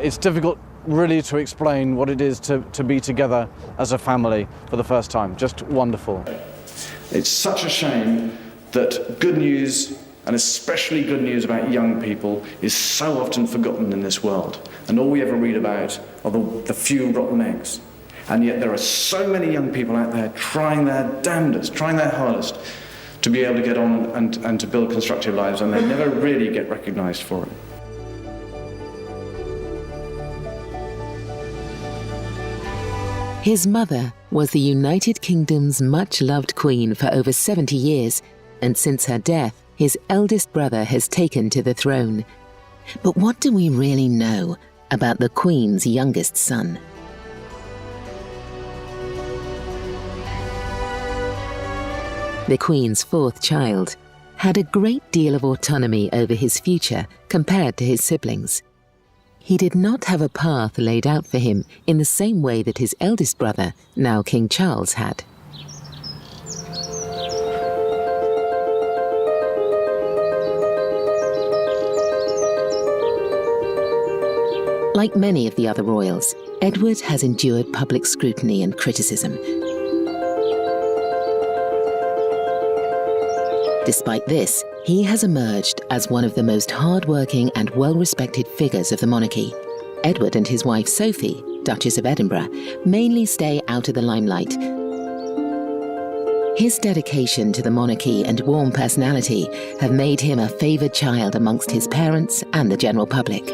It's difficult really to explain what it is to be together as a family for the first time. Just wonderful. It's such a shame that good news, and especially good news about young people, is so often forgotten in this world. And all we ever read about are the few rotten eggs. And yet there are so many young people out there trying their damnedest, trying their hardest to be able to get on and to build constructive lives, and they never really get recognised for it. His mother was the United Kingdom's much-loved queen for over 70 years, and since her death, his eldest brother has taken to the throne. But what do we really know about the Queen's youngest son? The Queen's fourth child had a great deal of autonomy over his future compared to his siblings. He did not have a path laid out for him in the same way that his eldest brother, now King Charles, had. Like many of the other royals, Edward has endured public scrutiny and criticism. Despite this, he has emerged as one of the most hardworking and well-respected figures of the monarchy. Edward and his wife Sophie, Duchess of Edinburgh, mainly stay out of the limelight. His dedication to the monarchy and warm personality have made him a favoured child amongst his parents and the general public.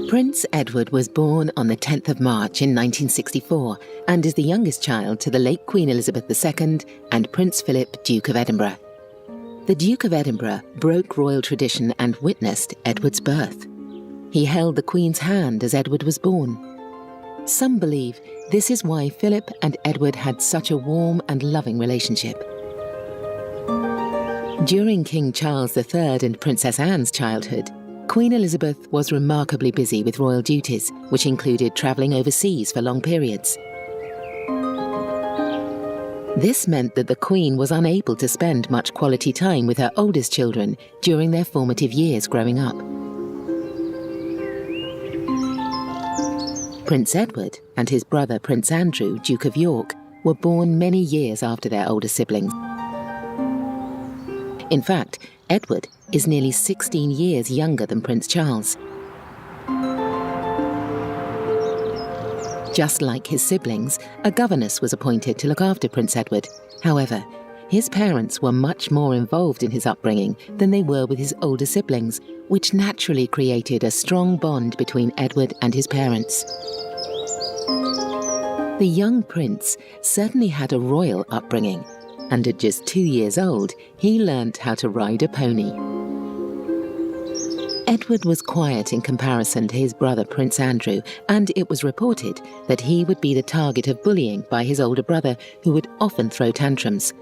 Prince Edward was born on the 10th of March in 1964 and is the youngest child to the late Queen Elizabeth II and Prince Philip, Duke of Edinburgh. The Duke of Edinburgh broke royal tradition and witnessed Edward's birth. He held the Queen's hand as Edward was born. Some believe this is why Philip and Edward had such a warm and loving relationship. During King Charles III and Princess Anne's childhood, Queen Elizabeth was remarkably busy with royal duties, which included travelling overseas for long periods. This meant that the Queen was unable to spend much quality time with her oldest children during their formative years growing up. Prince Edward and his brother Prince Andrew, Duke of York, were born many years after their older siblings. In fact, Edward is nearly 16 years younger than Prince Charles. Just like his siblings, a governess was appointed to look after Prince Edward. However, his parents were much more involved in his upbringing than they were with his older siblings, which naturally created a strong bond between Edward and his parents. The young prince certainly had a royal upbringing, and at just 2 years old, he learnt how to ride a pony. Edward was quiet in comparison to his brother Prince Andrew, and it was reported that he would be the target of bullying by his older brother, who would often throw tantrums.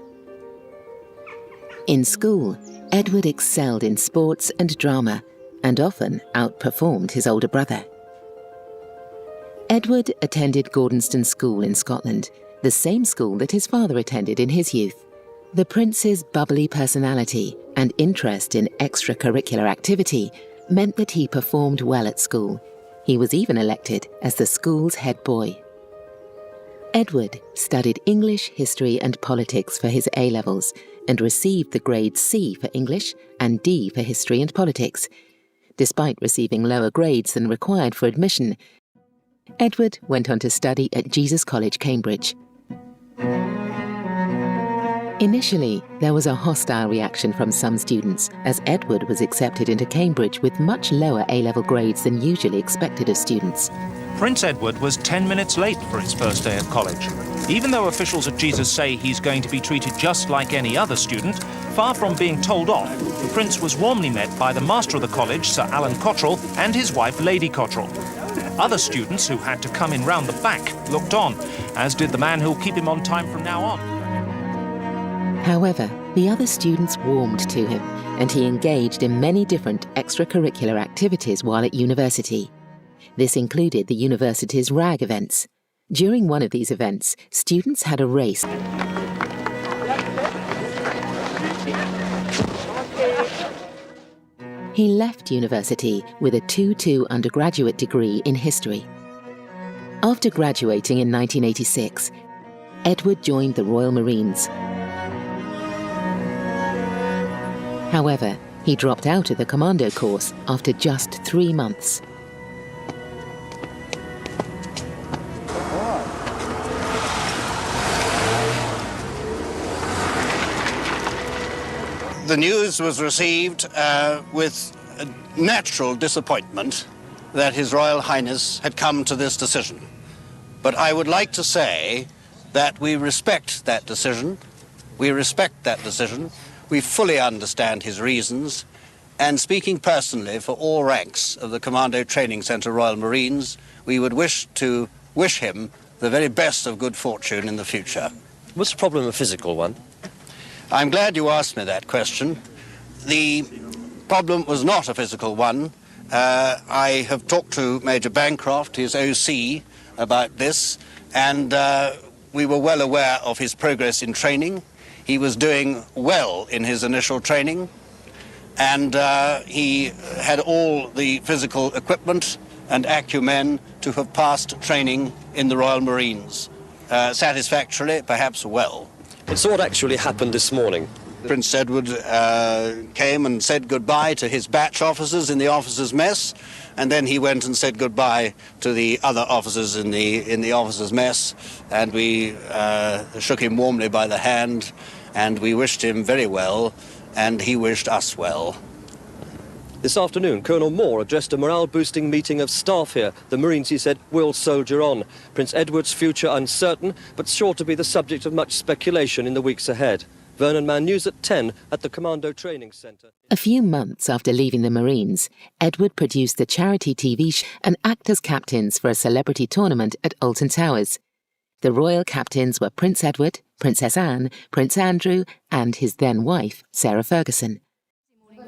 In school, Edward excelled in sports and drama, and often outperformed his older brother. Edward attended Gordonston School in Scotland, the same school that his father attended in his youth. The prince's bubbly personality and interest in extracurricular activity meant that he performed well at school. He was even elected as the school's head boy. Edward studied English, history and politics for his A-levels and received the grades C for English and D for history and politics. Despite receiving lower grades than required for admission, Edward went on to study at Jesus College, Cambridge. Initially, there was a hostile reaction from some students, as Edward was accepted into Cambridge with much lower A-level grades than usually expected of students. Prince Edward was 10 minutes late for his first day at college. Even though officials at Jesus say he's going to be treated just like any other student, far from being told off, the prince was warmly met by the master of the college, Sir Alan Cottrell, and his wife, Lady Cottrell. Other students who had to come in round the back looked on, as did the man who'll keep him on time from now on. However, the other students warmed to him, and he engaged in many different extracurricular activities while at university. This included the university's RAG events. During one of these events, students had a race. He left university with a 2:2 undergraduate degree in history. After graduating in 1986, Edward joined the Royal Marines. However, he dropped out of the commando course after just 3 months. The news was received with natural disappointment that His Royal Highness had come to this decision. But I would like to say that we respect that decision. We respect that decision. We fully understand his reasons. And speaking personally for all ranks of the Commando Training Centre Royal Marines, we would wish him the very best of good fortune in the future. Was the problem a physical one? I'm glad you asked me that question. The problem was not a physical one. I have talked to Major Bancroft, his OC, about this, and we were well aware of his progress in training. He was doing well in his initial training, and he had all the physical equipment and acumen to have passed training in the Royal Marines. Satisfactorily, perhaps well. So what actually happened this morning? Prince Edward came and said goodbye to his batch officers in the officers' mess, and then he went and said goodbye to the other officers in the officers' mess, and we shook him warmly by the hand, and we wished him very well, and he wished us well. This afternoon, Colonel Moore addressed a morale-boosting meeting of staff here. The Marines, he said, will soldier on. Prince Edward's future uncertain, but sure to be the subject of much speculation in the weeks ahead. Vernon Mann, News at 10 at the Commando Training Centre. A few months after leaving the Marines, Edward produced the charity TV show and acted as captains for a celebrity tournament at Alton Towers. The royal captains were Prince Edward, Princess Anne, Prince Andrew, and his then-wife, Sarah Ferguson.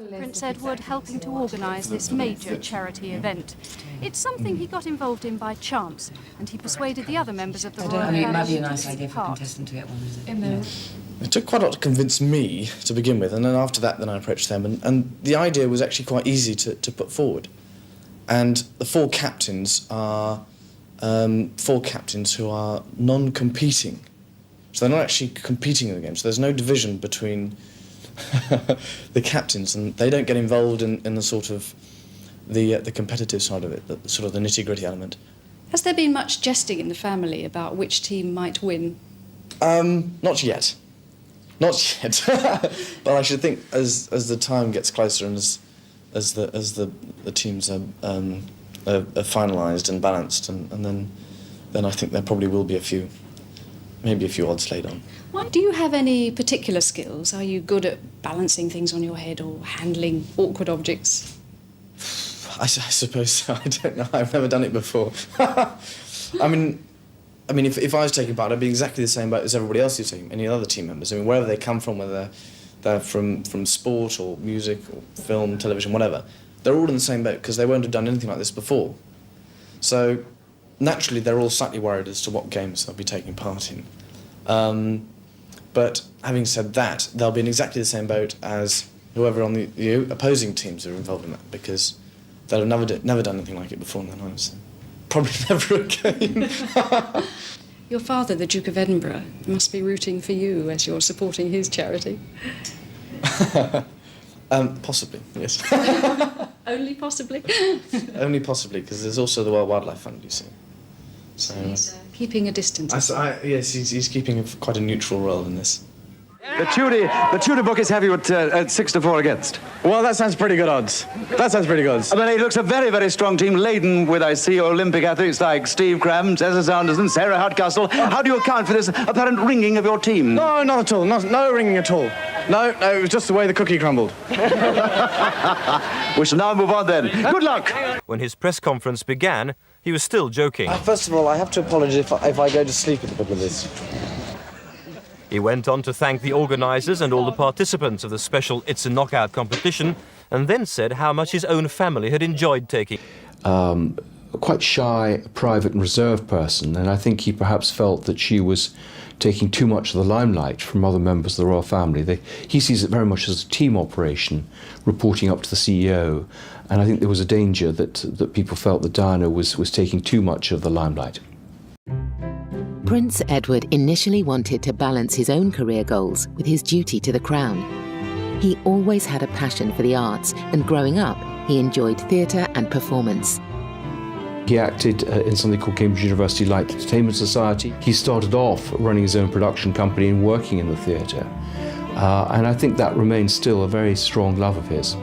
Prince Edward helping to organise this major charity event. It's something he got involved in by chance, and he persuaded the other members of the royal family. It might be a nice idea for a contestant to get one, is it? It took quite a lot to convince me to begin with, and then after that I approached them, and the idea was actually quite easy to put forward. And the four captains are four captains who are non-competing. So they're not actually competing in the game, so there's no division between the captains, and they don't get involved in the sort of the competitive side of it, the sort of the nitty-gritty element. Has there been much jesting in the family about which team might win? Not yet. Not yet. But I should think as the time gets closer and as the teams are finalised and balanced, and then I think there probably will be maybe a few odds laid on. Do you have any particular skills? Are you good at balancing things on your head or handling awkward objects? I suppose so. I don't know. I've never done it before. I mean, if I was taking part, I'd be exactly the same boat as everybody else who's taking, any other team members. I mean, wherever they come from, whether they're from sport or music or film, television, whatever, they're all in the same boat because they won't have done anything like this before. So, naturally, they're all slightly worried as to what games they'll be taking part in. But having said that, they'll be in exactly the same boat as whoever on the opposing teams are involved in that, because they'll have never done anything like it before in their lives. So probably never again. Your father, the Duke of Edinburgh, must be rooting for you as you're supporting his charity. Possibly, yes. Only possibly? Only possibly, because there's also the World Wildlife Fund, you see. So he's keeping a distance. Yes, he's keeping quite a neutral role in this. The Tudor book is heavy at 6-4 against. Well, that sounds pretty good odds. That sounds pretty good odds. I mean, it looks a very, very strong team, laden with, I see, Olympic athletes like Steve Cram, Tessa Sanderson, Sarah Hardcastle. How do you account for this apparent ringing of your team? No, not at all. No ringing at all. No, it was just the way the cookie crumbled. We shall now move on then. Good luck! When his press conference began, he was still joking. First of all, I have to apologise if I go to sleep at the middle of this. He went on to thank the organisers and all the participants of the special It's a Knockout competition, and then said how much his own family had enjoyed taking. quite shy, private and reserved person, and I think he perhaps felt that she was taking too much of the limelight from other members of the royal family. He sees it very much as a team operation, reporting up to the CEO, and I think there was a danger that people felt that Diana was taking too much of the limelight. Prince Edward initially wanted to balance his own career goals with his duty to the crown. He always had a passion for the arts, and growing up, he enjoyed theatre and performance. He acted in something called Cambridge University Light Entertainment Society. He started off running his own production company and working in the theatre. And I think that remains still a very strong love of his.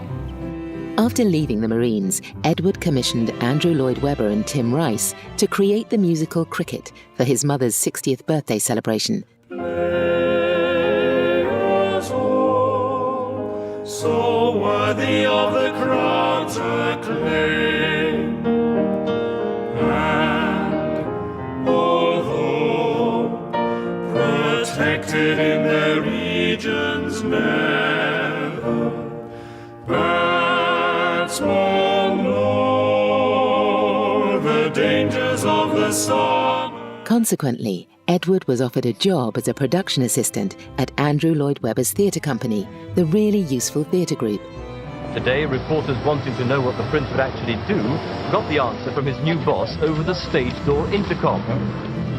After leaving the Marines, Edward commissioned Andrew Lloyd Webber and Tim Rice to create the musical Cricket for his mother's 60th birthday celebration. So worthy of the crown's acclaim, and although protected in their regions never, batsmen know the dangers of the summer. Consequently, Edward was offered a job as a production assistant at Andrew Lloyd Webber's theatre company, the Really Useful Theatre Group. Today, reporters wanting to know what the prince would actually do got the answer from his new boss over the stage door intercom.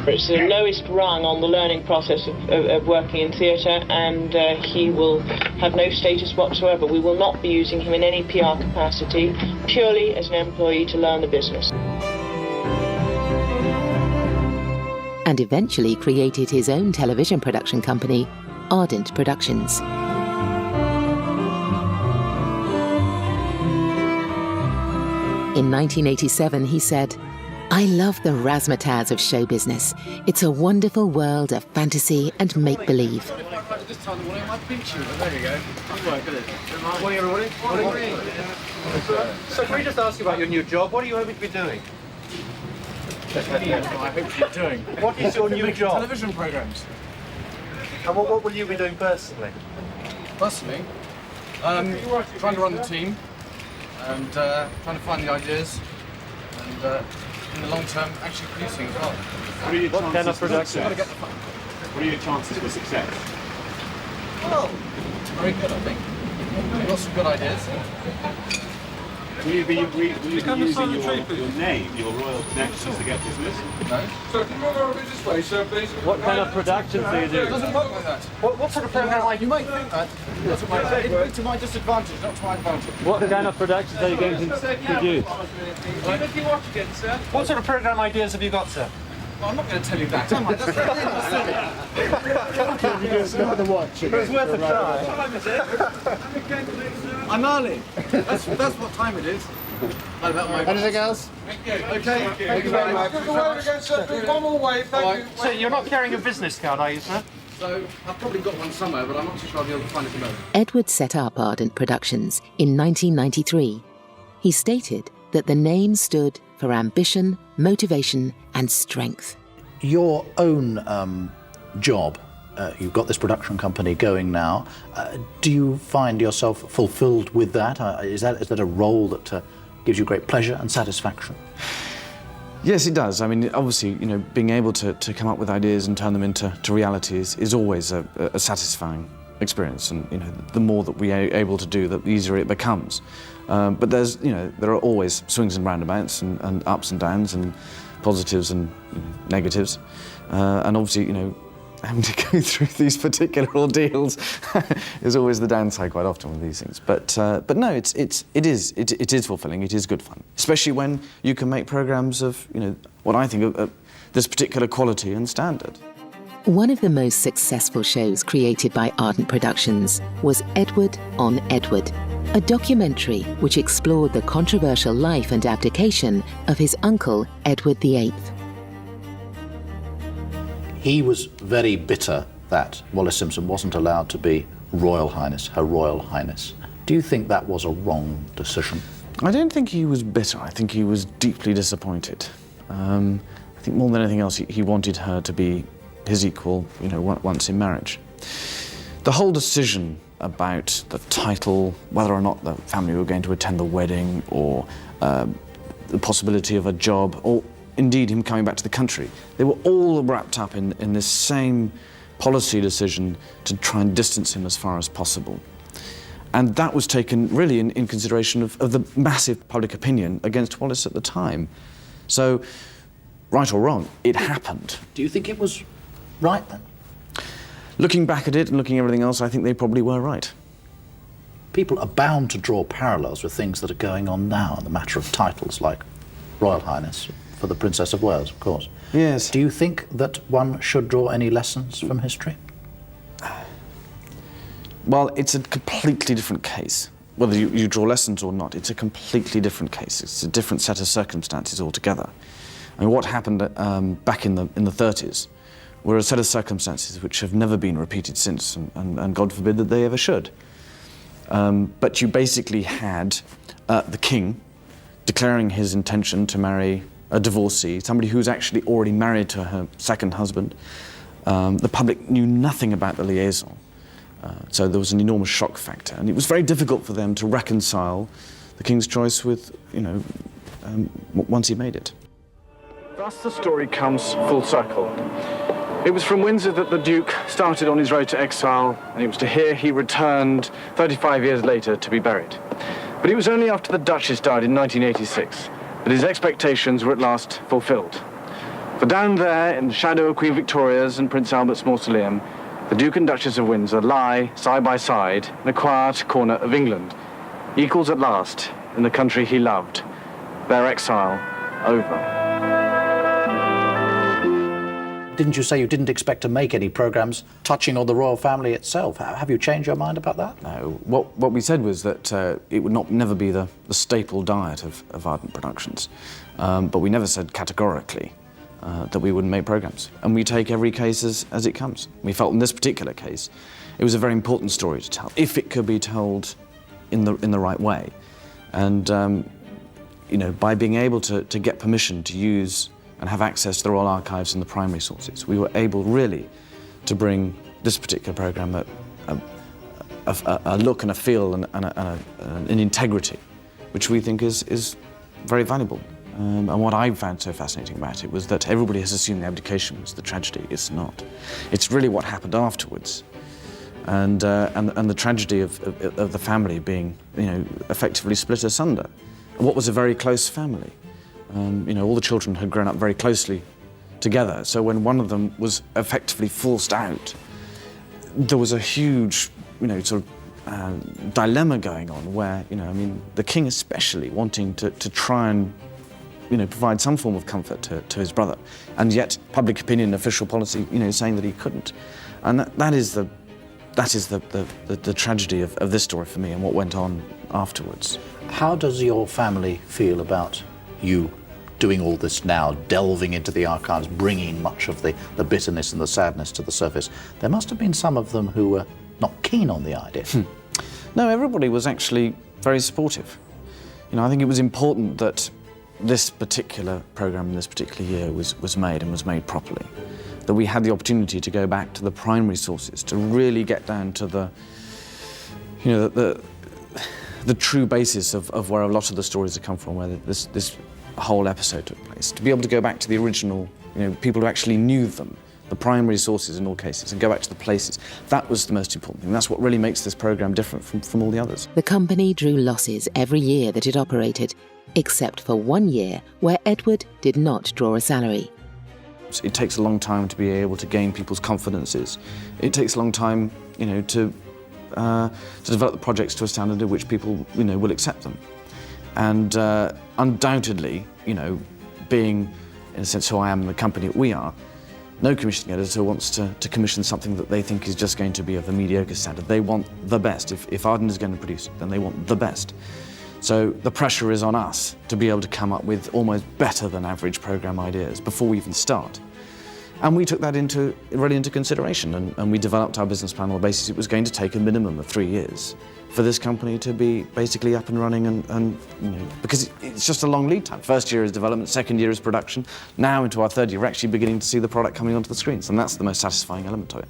It's the lowest rung on the learning process of working in theatre, and he will have no status whatsoever. We will not be using him in any PR capacity, purely as an employee to learn the business. And eventually created his own television production company, Ardent Productions. In 1987, he said, "I love the razzmatazz of show business. It's a wonderful world of fantasy and make-believe." So can we just ask you about your new job? What are you hoping to be doing? I hope you're doing. What is your new job? Television programmes. And what will you be doing personally? Personally, trying to run the team and trying to find the ideas and in the long term actually producing as well. What kind of production? What are your chances for success? Well, very good, I think. Lots of good ideas. Will you be using your name, your royal connections to get business? No. So if you go over this way, sir, please. What kind of productions do you do? It doesn't work like that. What sort of program are you might think that. It's to my disadvantage, not to my advantage. What kind of productions are you going to produce? What sort of program ideas have you got, sir? Well, I'm not going to tell you that, am I? It's worth a try. I'm early. That's what time it is. Anything else? Okay. Thank you very much. One more wave, thank you. So you're not carrying a business card, are you, sir? So I've probably got one somewhere, but I'm not too sure I'll be able to find it at the moment. Edward set up Ardent Productions in 1993. He stated that the name stood for ambition, motivation, and strength. Your own job, you've got this production company going now. Do you find yourself fulfilled with that? Is that a role that gives you great pleasure and satisfaction? Yes, it does. I mean, obviously, being able to come up with ideas and turn them into realities is always a satisfying experience. And, the more that we are able to do, the easier it becomes. But there are always swings and roundabouts and ups and downs and positives and negatives. And obviously, having to go through these particular ordeals is always the downside quite often with these things. But no, it is fulfilling. It is good fun, especially when you can make programmes of what I think of this particular quality and standard. One of the most successful shows created by Ardent Productions was Edward on Edward, a documentary which explored the controversial life and abdication of his uncle, Edward VIII. He was very bitter that Wallis Simpson wasn't allowed to be Royal Highness, Her Royal Highness. Do you think that was a wrong decision? I don't think he was bitter. I think he was deeply disappointed. I think more than anything else, he wanted her to be his equal, once in marriage. The whole decision about the title, whether or not the family were going to attend the wedding or the possibility of a job, or indeed him coming back to the country. They were all wrapped up in this same policy decision to try and distance him as far as possible. And that was taken really in consideration of the massive public opinion against Wallace at the time. So, right or wrong, it happened. Do you think it was right then? Looking back at it and looking at everything else, I think they probably were right. People are bound to draw parallels with things that are going on now in the matter of titles, like Royal Highness for the Princess of Wales, of course. Yes. Do you think that one should draw any lessons from history? Well, it's a completely different case. Whether you draw lessons or not, it's a completely different case. It's a different set of circumstances altogether. I mean, what happened back in the 30s were a set of circumstances which have never been repeated since, and God forbid that they ever should. But you basically had the king declaring his intention to marry a divorcee, somebody who's actually already married to her second husband. The public knew nothing about the liaison. So there was an enormous shock factor, and it was very difficult for them to reconcile the king's choice with, once he made it. Thus the story comes full circle. It was from Windsor that the Duke started on his road to exile, and it was to here he returned 35 years later to be buried. But it was only after the Duchess died in 1986 that his expectations were at last fulfilled. For down there, in the shadow of Queen Victoria's and Prince Albert's mausoleum, the Duke and Duchess of Windsor lie side by side in a quiet corner of England, equals at last in the country he loved, their exile over. Didn't you say you didn't expect to make any programmes touching on the royal family itself? Have you changed your mind about that? No. What we said was that it would never be the staple diet of Ardent Productions. But we never said categorically that we wouldn't make programmes. And we take every case as it comes. We felt in this particular case, it was a very important story to tell, if it could be told in the right way. And, by being able to get permission to use and have access to the Royal Archives and the primary sources, we were able really to bring this particular programme a look and a feel and an integrity, which we think is very valuable. And what I found so fascinating about it was that everybody has assumed the abdication was the tragedy. It's not. It's really what happened afterwards, and the tragedy of the family being, effectively split asunder. What was a very close family. All the children had grown up very closely together. So when one of them was effectively forced out, there was a huge, dilemma going on where, the king especially wanting to try and, provide some form of comfort to his brother, and yet public opinion, official policy, saying that he couldn't. And that is the tragedy of this story for me and what went on afterwards. How does your family feel about you doing all this now, delving into the archives, bringing much of the bitterness and the sadness to the surface? There must have been some of them who were not keen on the idea. No, everybody was actually very supportive. I think it was important that this particular programme in this particular year was made, and was made properly. That we had the opportunity to go back to the primary sources, to really get down to the true basis of where a lot of the stories have come from, where this whole episode took place. To be able to go back to the original, people who actually knew them, the primary sources in all cases, and go back to the places. That was the most important thing. That's what really makes this programme different from all the others. The company drew losses every year that it operated, except for 1 year where Edward did not draw a salary. It takes a long time to be able to gain people's confidences. It takes a long time, to develop the projects to a standard at which people, will accept them. And undoubtedly, being, in a sense, who I am and the company that we are, no commissioning editor wants to commission something that they think is just going to be of a mediocre standard. They want the best. If Ardent is going to produce it, then they want the best. So the pressure is on us to be able to come up with almost better than average programme ideas before we even start. And we took that really into consideration, and we developed our business plan on the basis it was going to take a minimum of 3 years for this company to be basically up and running, and because it's just a long lead time. First year is development, second year is production. Now into our third year, we're actually beginning to see the product coming onto the screens, and that's the most satisfying element of it.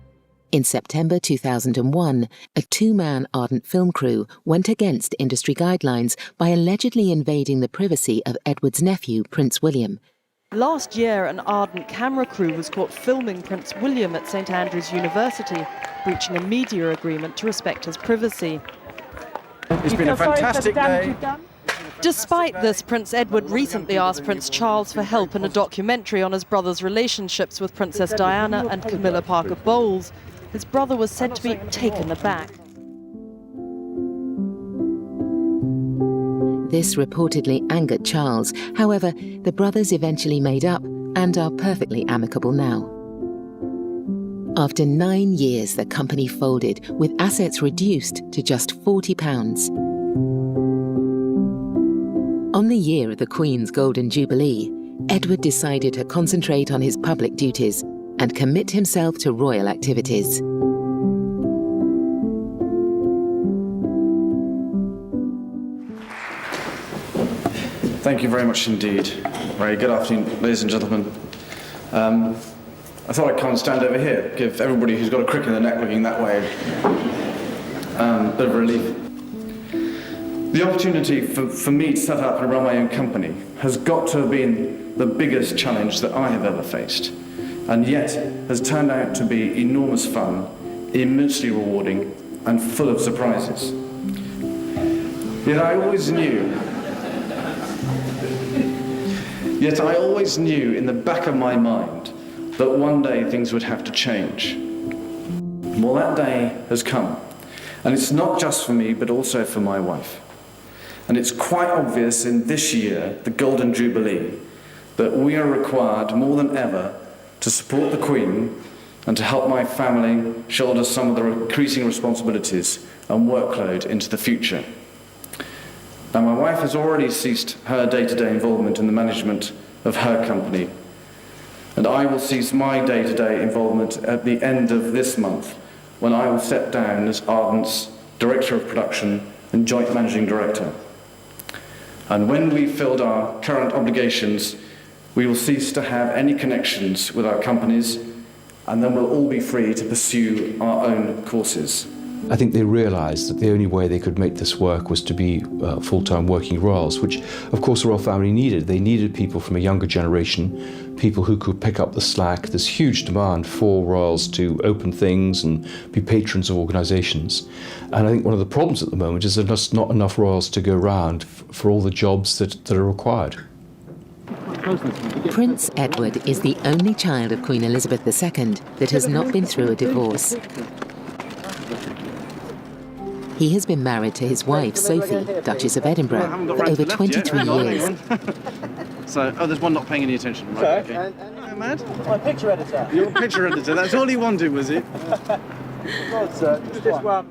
In September 2001, a two-man ardent film crew went against industry guidelines by allegedly invading the privacy of Edward's nephew, Prince William. Last year, an ardent camera crew was caught filming Prince William at St Andrews University, breaching a media agreement to respect his privacy. It's been a fantastic day. Despite this, Prince Edward recently asked Prince Charles for help in a documentary on his brother's relationships with Princess Diana and Camilla Parker Bowles. His brother was said to be taken aback. This reportedly angered Charles. However, the brothers eventually made up and are perfectly amicable now. After 9 years, the company folded, with assets reduced to just £40. On the year of the Queen's Golden Jubilee, Edward decided to concentrate on his public duties and commit himself to royal activities. Thank you very much indeed. Very good afternoon, ladies and gentlemen. I thought I'd come and stand over here, give everybody who's got a crick in the neck looking that way a bit of relief. The opportunity for me to set up and run my own company has got to have been the biggest challenge that I have ever faced, and yet has turned out to be enormous fun, immensely rewarding, and full of surprises. Yet I always knew in the back of my mind that one day things would have to change. Well, that day has come, and it's not just for me, but also for my wife. And it's quite obvious in this year, the Golden Jubilee, that we are required more than ever to support the Queen and to help my family shoulder some of the increasing responsibilities and workload into the future. Now, my wife has already ceased her day-to-day involvement in the management of her company, and I will cease my day-to-day involvement at the end of this month, when I will step down as Ardent's Director of Production and Joint Managing Director. And when we've filled our current obligations, we will cease to have any connections with our companies, and then we'll all be free to pursue our own courses. I think they realised that the only way they could make this work was to be full-time working royals, which of course the royal family needed. They needed people from a younger generation, people who could pick up the slack. There's huge demand for royals to open things and be patrons of organisations. And I think one of the problems at the moment is there's just not enough royals to go around for all the jobs that are required. Prince Edward is the only child of Queen Elizabeth II that has not been through a divorce. He has been married to his wife, Sophie, Duchess of Edinburgh, for over 23 years. So, there's one not paying any attention. Right, okay. Mad? My picture editor. Your picture editor, that's all he wanted, was it? Just one.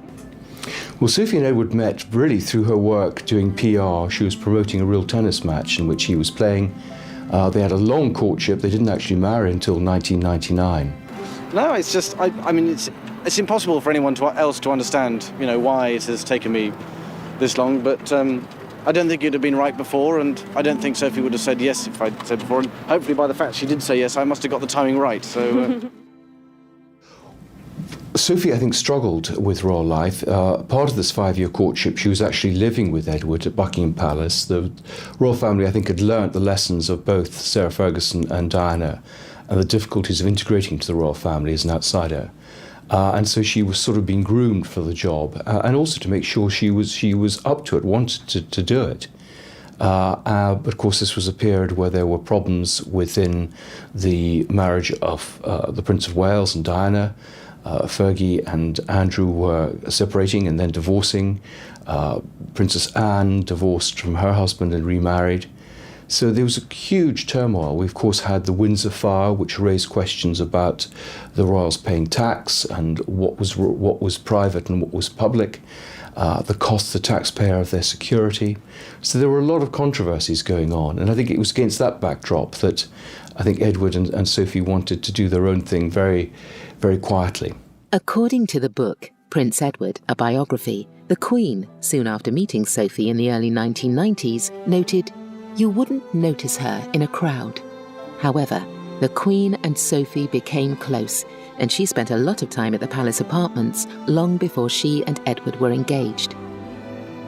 Well, Sophie and Edward met really through her work doing PR. She was promoting a real tennis match in which he was playing. They had a long courtship. They didn't actually marry until 1999. No, it's just, I mean, it's impossible for anyone else to understand, why it has taken me this long, but I don't think it would have been right before, and I don't think Sophie would have said yes if I'd said before, and hopefully by the fact she did say yes, I must have got the timing right, so... Sophie, I think, struggled with royal life. Part of this 5-year courtship, she was actually living with Edward at Buckingham Palace. The royal family, I think, had learnt the lessons of both Sarah Ferguson and Diana and the difficulties of integrating into the royal family as an outsider. And so she was sort of being groomed for the job, and also to make sure she was up to it, wanted to do it. But of course, this was a period where there were problems within the marriage of the Prince of Wales and Diana. Fergie and Andrew were separating and then divorcing. Princess Anne divorced from her husband and remarried. So there was a huge turmoil. We, of course, had the Windsor fire, which raised questions about the royals paying tax and what was private and what was public, the cost to the taxpayer of their security. So there were a lot of controversies going on. And I think it was against that backdrop that I think Edward and Sophie wanted to do their own thing very, very quietly. According to the book, Prince Edward, a biography, the Queen, soon after meeting Sophie in the early 1990s, noted, "You wouldn't notice her in a crowd. However, The Queen and Sophie became close, and she spent a lot of time at the palace apartments long before she and Edward were engaged.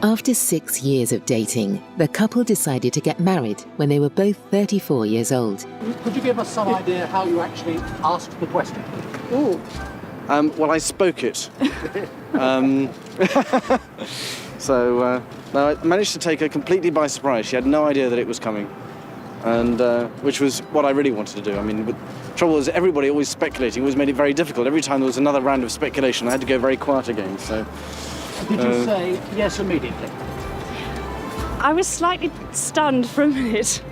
After 6 years of dating, the couple decided to get married when they were both 34 years old. Could you give us some idea how you actually asked the question? Ooh. Well, I spoke it. So no, I managed to take her completely by surprise. She had no idea that it was coming, and which was what I really wanted to do. I mean, the trouble is everybody always speculating always made it very difficult. Every time there was another round of speculation, I had to go very quiet again. So. Did you say yes immediately? I was slightly stunned for a minute,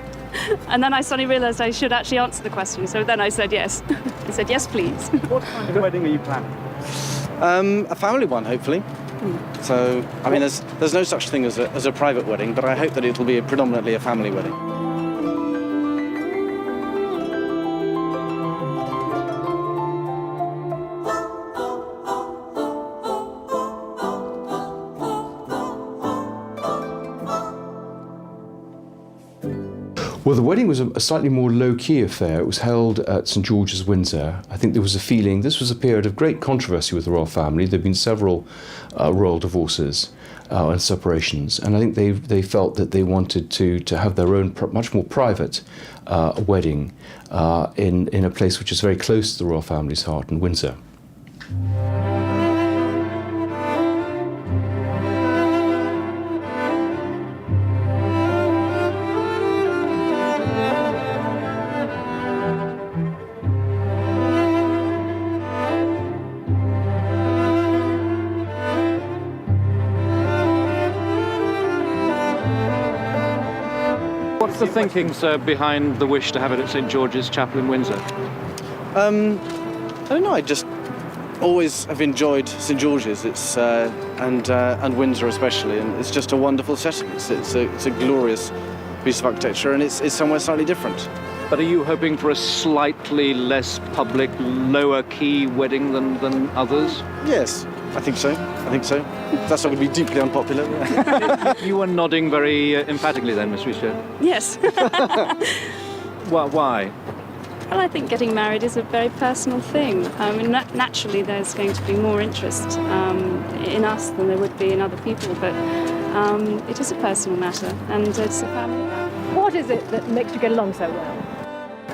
and then I suddenly realised I should actually answer the question, so then I said yes. I said, yes, please. What kind of wedding are you planning? A family one, hopefully. So, I mean, there's no such thing as a private wedding, but I hope that it'll be predominantly a family wedding. Well, the wedding was a slightly more low-key affair. It was held at St George's, Windsor. I think there was a feeling, this was a period of great controversy with the royal family. There have been several royal divorces and separations, and I think they felt that they wanted to have their own much more private wedding in a place which is very close to the royal family's heart, in Windsor. What's the thinking, sir, behind the wish to have it at St George's Chapel in Windsor? I don't know. I just always have enjoyed St George's. It's and Windsor especially, and it's just a wonderful setting. It's a glorious piece of architecture, and it's somewhere slightly different. But are you hoping for a slightly less public, lower-key wedding than others? Yes, I think so. That's not going to be deeply unpopular. You were nodding very emphatically then, Miss Richard. Yes. Why? Well, I think getting married is a very personal thing. Naturally, there's going to be more interest in us than there would be in other people, but it is a personal matter, and it's a family matter. What is it that makes you get along so well?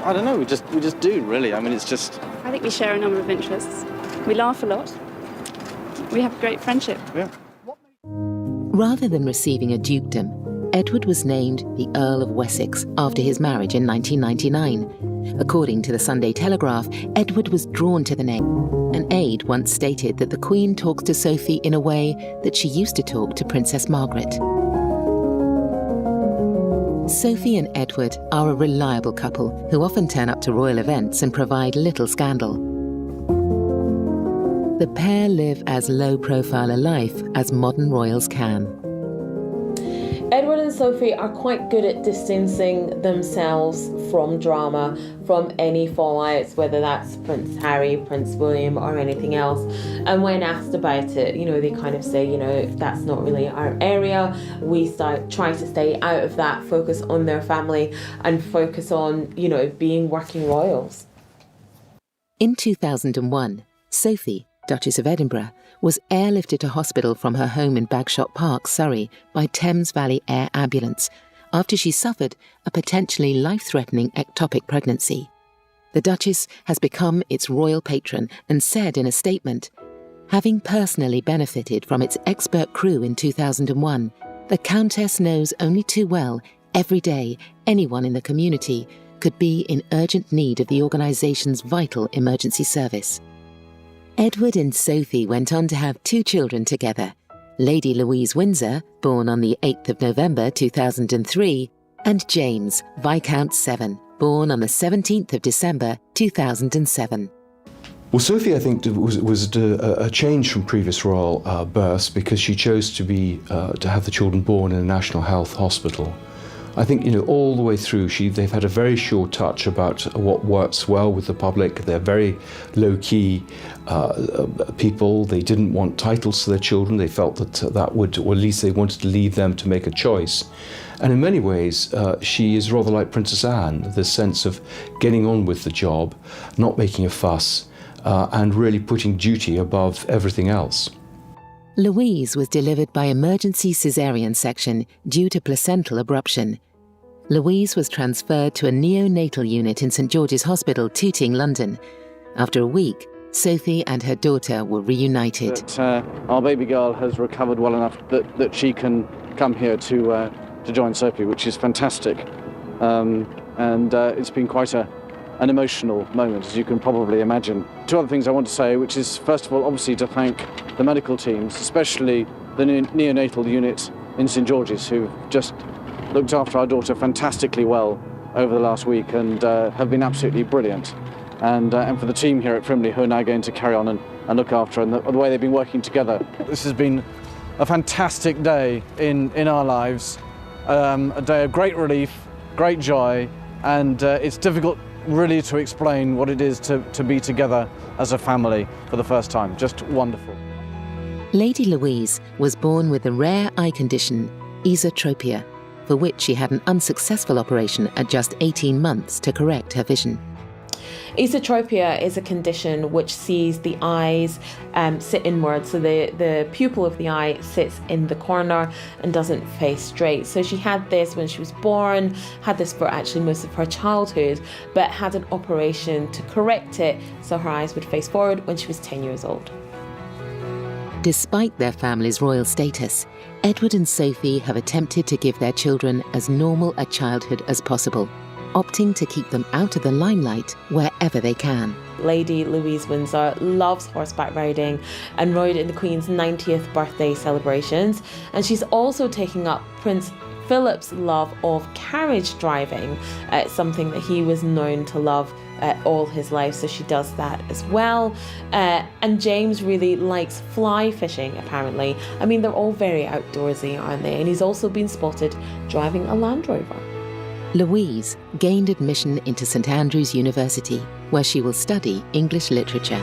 I don't know. We just do, really. I mean, it's just. I think we share a number of interests. We laugh a lot. We have a great friendship. Yeah. Rather than receiving a dukedom, Edward was named the Earl of Wessex after his marriage in 1999. According to the Sunday Telegraph, Edward was drawn to the name. An aide once stated that the Queen talks to Sophie in a way that she used to talk to Princess Margaret. Sophie and Edward are a reliable couple who often turn up to royal events and provide little scandal. The pair live as low-profile a life as modern royals can. Edward and Sophie are quite good at distancing themselves from drama, from any fallouts, whether that's Prince Harry, Prince William, or anything else. And when asked about it, they kind of say, that's not really our area. We try to stay out of that, focus on their family, and focus on, being working royals. In 2001, Sophie, Duchess of Edinburgh, was airlifted to hospital from her home in Bagshot Park, Surrey, by Thames Valley Air Ambulance after she suffered a potentially life-threatening ectopic pregnancy. The Duchess has become its royal patron and said in a statement, having personally benefited from its expert crew in 2001, the Countess knows only too well every day anyone in the community could be in urgent need of the organisation's vital emergency service. Edward and Sophie went on to have 2 children together, Lady Louise Windsor, born on the 8th of November 2003, and James, Viscount Severn, born on the 17th of December 2007. Well, Sophie, I think, was a change from previous royal births because she chose to have the children born in a National Health Hospital, I think, all the way through, they've had a very sure touch about what works well with the public. They're very low-key people. They didn't want titles to their children. They felt that would, or at least they wanted to leave them to make a choice. And in many ways, she is rather like Princess Anne, the sense of getting on with the job, not making a fuss, and really putting duty above everything else. Louise was delivered by emergency caesarean section due to placental abruption. Louise was transferred to a neonatal unit in St George's Hospital, Tooting, London. After a week, Sophie and her daughter were reunited. That, our baby girl has recovered well enough that she can come here to join Sophie, which is fantastic. And it's been quite an emotional moment, as you can probably imagine. Two other things I want to say, which is, first of all, obviously to thank the medical teams, especially the neonatal unit in St George's, who've just looked after our daughter fantastically well over the last week and have been absolutely brilliant. And for the team here at Frimley, who are now going to carry on and look after her, and the way they've been working together. This has been a fantastic day in our lives, a day of great relief, great joy, and it's difficult really to explain what it is to be together as a family for the first time. Just wonderful. Lady Louise was born with a rare eye condition, esotropia, for which she had an unsuccessful operation at just 18 months to correct her vision. Esotropia is a condition which sees the eyes sit inward, so the pupil of the eye sits in the corner and doesn't face straight. So she had this when she was born, had this for actually most of her childhood, but had an operation to correct it so her eyes would face forward when she was 10 years old. Despite their family's royal status, Edward and Sophie have attempted to give their children as normal a childhood as possible, opting to keep them out of the limelight wherever they can. Lady Louise Windsor loves horseback riding and rode in the Queen's 90th birthday celebrations, and she's also taking up Prince Philip's love of carriage driving, something that he was known to love all his life, so she does that as well. And James really likes fly fishing, apparently. I mean, they're all very outdoorsy, aren't they? And he's also been spotted driving a Land Rover. Louise gained admission into St Andrews University, where she will study English literature.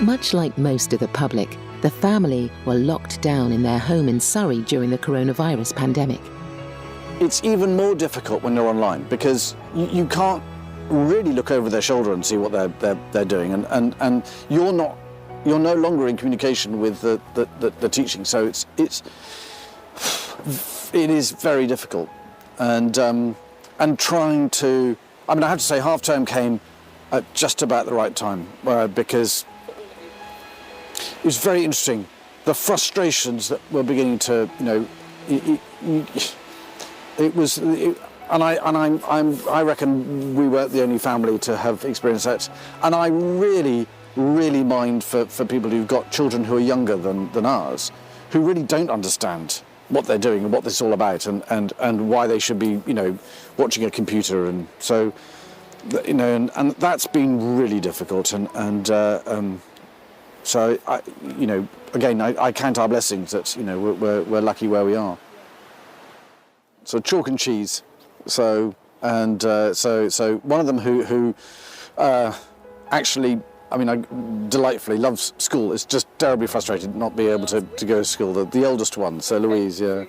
Much like most of the public, the family were locked down in their home in Surrey during the coronavirus pandemic. It's even more difficult when you're online because you can't really look over their shoulder and see what they're doing, and you're no longer in communication with the teaching, so it is very difficult, and trying to. I mean, I have to say, half term came at just about the right time because it was very interesting. The frustrations that were beginning to, I reckon we weren't the only family to have experienced that, and I really mind for people who've got children who are younger than ours, who really don't understand what they're doing and what this is all about, and why they should be, watching a computer, and so, and that's been really difficult, so I count our blessings that we're lucky where we are. So chalk and cheese. So one of them who actually, delightfully loves school. Is just terribly frustrated not being able to go to school. The eldest one, so Louise, yeah.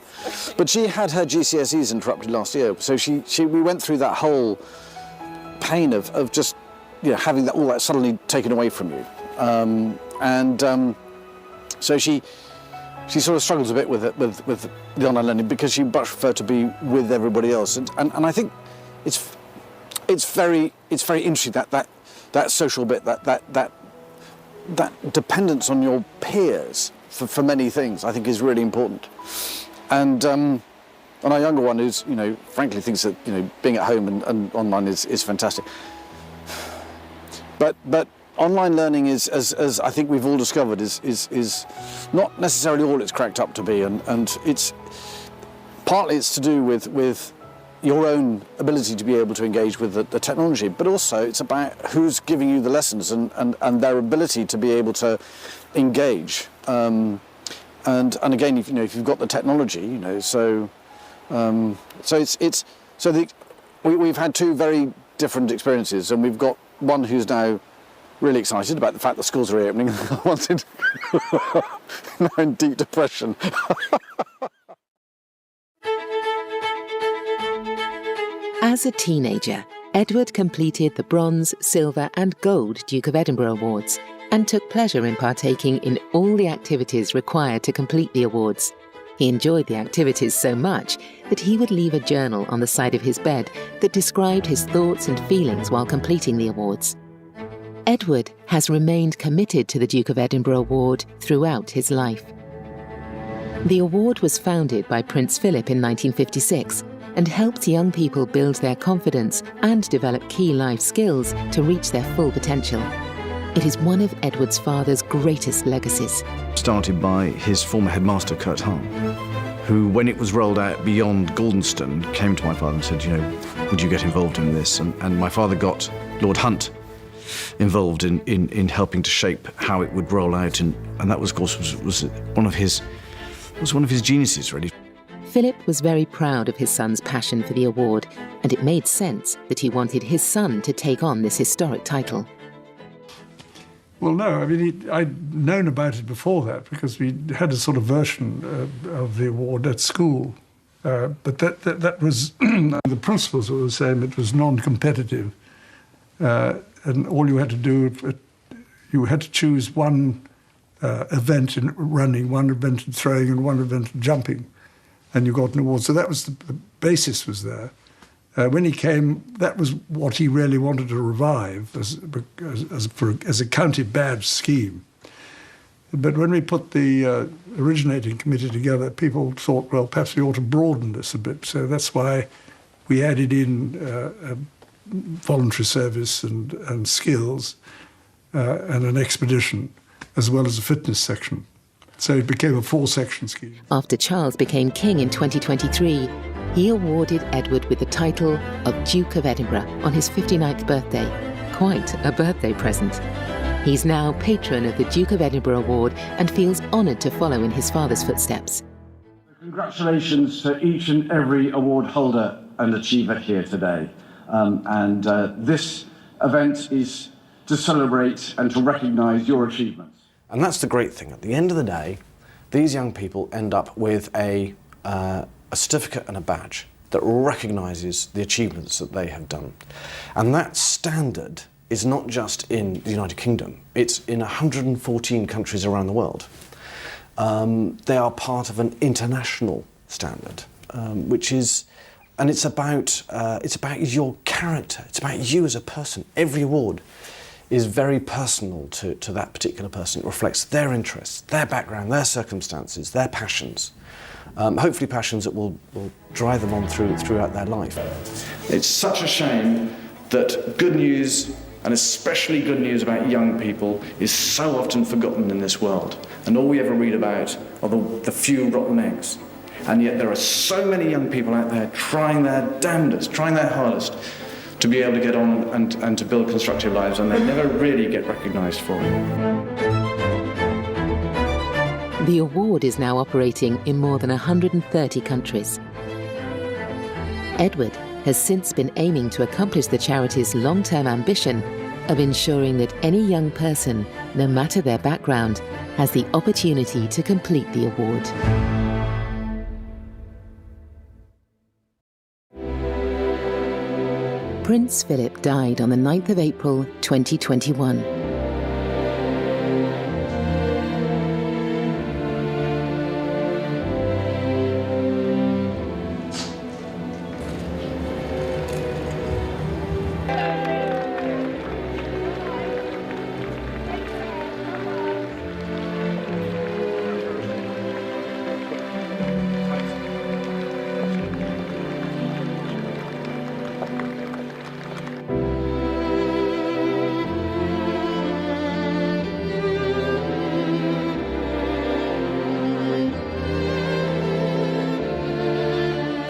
But she had her GCSEs interrupted last year, so we went through that whole pain of just having all that suddenly taken away from you, so she sort of struggles a bit with the online learning because she much prefer to be with everybody else, and I think it's very interesting that social bit, that dependence on your peers for many things, I think is really important. And our younger one, who's frankly thinks that being at home and online is fantastic. But online learning is, as I think we've all discovered, is not necessarily all it's cracked up to be, and it's partly to do with your own ability to be able to engage with the technology, but also it's about who's giving you the lessons and their ability to be able to engage. And again, if you've got the technology, so We've had two very different experiences, and we've got one who's now really excited about the fact that schools are reopening, and the other one's now in deep depression. As a teenager, Edward completed the Bronze, Silver and Gold Duke of Edinburgh Awards and took pleasure in partaking in all the activities required to complete the awards. He enjoyed the activities so much that he would leave a journal on the side of his bed that described his thoughts and feelings while completing the awards. Edward has remained committed to the Duke of Edinburgh Award throughout his life. The award was founded by Prince Philip in 1956 and helps young people build their confidence and develop key life skills to reach their full potential. It is one of Edward's father's greatest legacies. Started by his former headmaster, Kurt Hahn, who, when it was rolled out beyond Galdenstone, came to my father and said, would you get involved in this? And my father got Lord Hunt involved in helping to shape how it would roll out, and that was, of course, was one of his geniuses, really. Philip was very proud of his son's passion for the award, and it made sense that he wanted his son to take on this historic title. Well, no, I mean, I'd known about it before that because we had a sort of version of the award at school. But that was, the principles were the same, it was non-competitive. And all you had to do, you had to choose one event in running, one event in throwing, and one event in jumping, and you got an award. So that was the basis was there. When he came, that was what he really wanted to revive as a county badge scheme. But when we put the originating committee together, people thought, well, perhaps we ought to broaden this a bit. So that's why we added in voluntary service and skills and an expedition, as well as a fitness section. So it became a 4-section scheme. After Charles became king in 2023, he awarded Edward with the title of Duke of Edinburgh on his 59th birthday. Quite a birthday present. He's now patron of the Duke of Edinburgh Award and feels honoured to follow in his father's footsteps. Congratulations to each and every award holder and achiever here today. This event is to celebrate and to recognise your achievements. And that's the great thing. At the end of the day, these young people end up with a certificate and a badge that recognises the achievements that they have done. And that standard is not just in the United Kingdom, it's in 114 countries around the world. They are part of an international standard, which is, and it's about your character, it's about you as a person. Every award is very personal to that particular person. It reflects their interests, their background, their circumstances, their passions. Hopefully passions that will drive them on throughout their life. It's such a shame that good news, and especially good news about young people, is so often forgotten in this world. And all we ever read about are the few rotten eggs. And yet there are so many young people out there trying their damnedest, trying their hardest to be able to get on and to build constructive lives, and they never really get recognised for it. The award is now operating in more than 130 countries. Edward has since been aiming to accomplish the charity's long-term ambition of ensuring that any young person, no matter their background, has the opportunity to complete the award. Prince Philip died on the 9th of April 2021.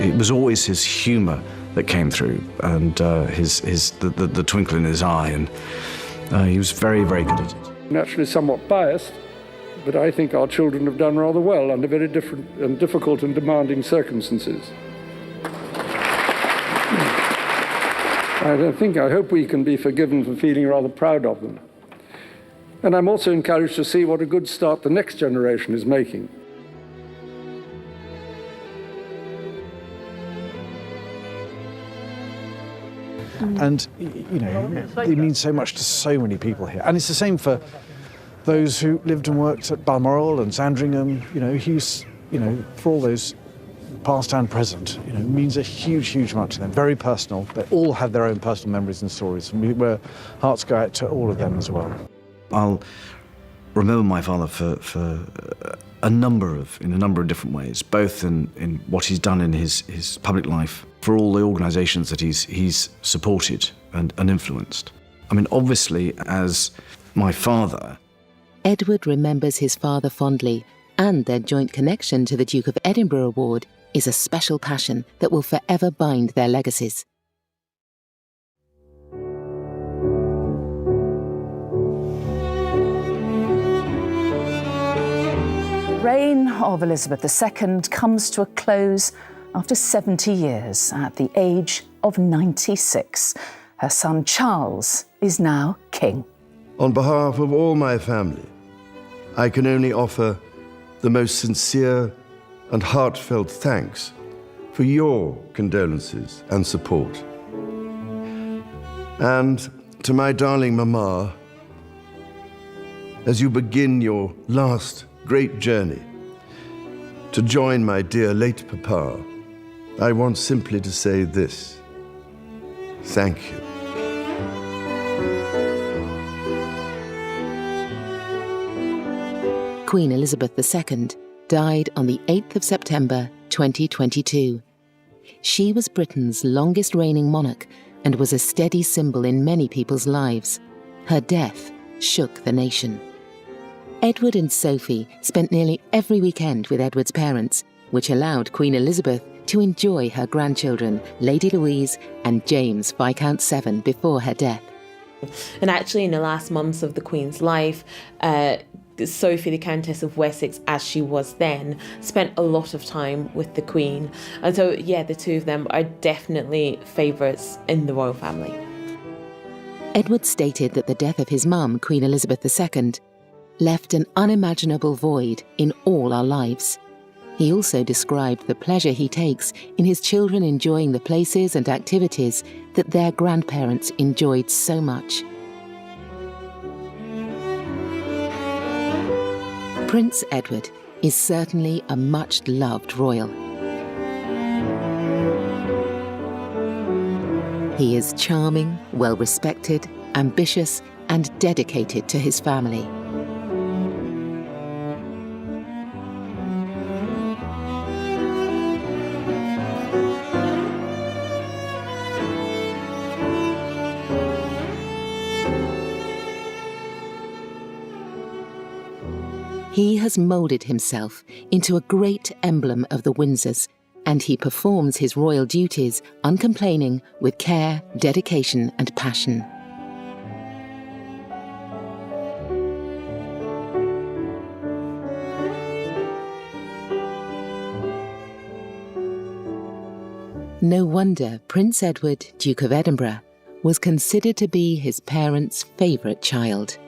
It was always his humour that came through, and the twinkle in his eye, and he was very, very good at it. Naturally somewhat biased, but I think our children have done rather well under very different and difficult and demanding circumstances. I hope we can be forgiven for feeling rather proud of them. And I'm also encouraged to see what a good start the next generation is making. And, you know, it means so much to so many people here. And it's the same for those who lived and worked at Balmoral and Sandringham, you know, Hughes, you know, for all those past and present, you know, it means a huge, huge amount to them. Very personal. They all have their own personal memories and stories, and our hearts go out to all of them as well. I'll remember my father for in a number of different ways, both in what he's done in his public life, for all the organisations that he's supported and influenced. I mean, obviously, as my father, Edward remembers his father fondly, and their joint connection to the Duke of Edinburgh Award is a special passion that will forever bind their legacies. The reign of Elizabeth II comes to a close after 70 years at the age of 96. Her son Charles is now king. On behalf of all my family, I can only offer the most sincere and heartfelt thanks for your condolences and support. And to my darling Mama, as you begin your last great journey to join my dear late Papa, I want simply to say this: thank you. Queen Elizabeth II died on the 8th of September 2022. She was Britain's longest reigning monarch and was a steady symbol in many people's lives. Her death shook the nation. Edward and Sophie spent nearly every weekend with Edward's parents, which allowed Queen Elizabeth to enjoy her grandchildren, Lady Louise and James, Viscount Severn, before her death. And actually, in the last months of the Queen's life, Sophie, the Countess of Wessex, as she was then, spent a lot of time with the Queen. And so, yeah, the two of them are definitely favourites in the royal family. Edward stated that the death of his mum, Queen Elizabeth II, left an unimaginable void in all our lives. He also described the pleasure he takes in his children enjoying the places and activities that their grandparents enjoyed so much. Prince Edward is certainly a much-loved royal. He is charming, well-respected, ambitious, and dedicated to his family. He has moulded himself into a great emblem of the Windsors, and he performs his royal duties uncomplaining with care, dedication, and passion. No wonder Prince Edward, Duke of Edinburgh, was considered to be his parents' favourite child.